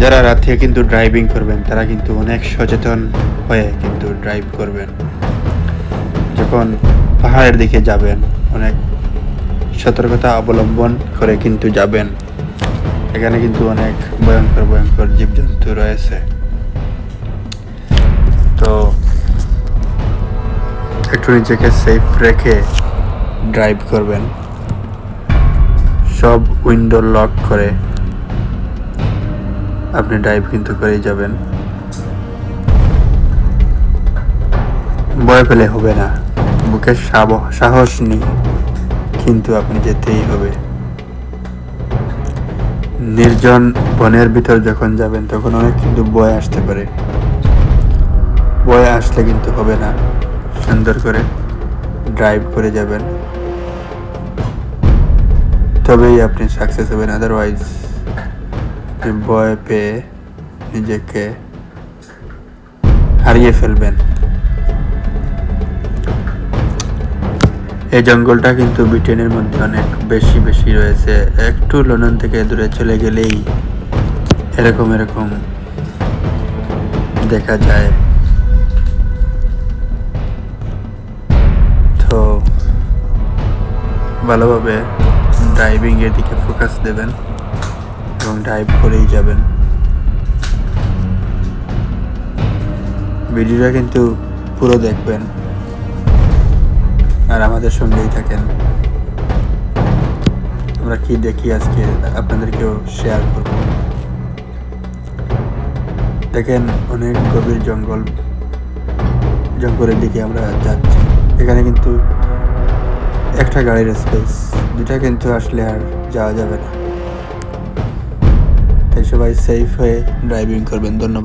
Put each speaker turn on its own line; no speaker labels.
যারা রাতে কিন্তু ড্রাইভিং করবেন তারা কিন্তু অনেক সচেতন হয়ে কিন্তু ড্রাইভ করবেন। যখন পাহাড়ের দিকে যাবেন অনেক সতর্কতা অবলম্বন করে কিন্তু যাবেন। এখানে কিন্তু অনেক ভয়ঙ্কর ভয়ঙ্কর জীবজন্তু রয়েছে, তো একটু নিজেকে সেফ রেখে ড্রাইভ করবেন। সব উইন্ডো লক করে আপনি ড্রাইভ কিন্তু করেই যাবেন। ভয় পেলে হবে না, বুকে সাহস নেই, কিন্তু আপনি যেতেই হবে। নির্জন বনের ভিতর যখন যাবেন তখন অনেক কিন্তু ভয় আসতে পারে। ভয় আসলে কিন্তু হবে না, সুন্দর করে ড্রাইভ করে যাবেন, তবেই আপনি সাকসেস হবেন। আদারওয়াইজ আপনি ভয় পেয়ে নিজেকে হারিয়ে ফেলবেন। এই জঙ্গলটা কিন্তু ব্রিটেনের মধ্যে অনেক বেশি রয়েছে। একটু লন্ডন থেকে দূরে চলে গেলেই এরকম দেখা যায়। তো ভালোভাবে ড্রাইভিং এর দিকে ফোকাস দেবেন এবং ড্রাইভ করেই যাবেন। ভিডিওটা কিন্তু পুরো দেখবেন আর আমাদের সঙ্গেই থাকেন। আমরা কি দেখি আজকে আপনাদেরকেও শেয়ার করব। দেখেন অনেক গভীর জঙ্গলের দিকে আমরা যাচ্ছি। এখানে কিন্তু একটা গাড়ির স্পেস, দুটা কিন্তু আসলে আর যাওয়া যাবে না। তাই সবাই সেফ হয়ে ড্রাইভিং করবেন। ধন্যবাদ।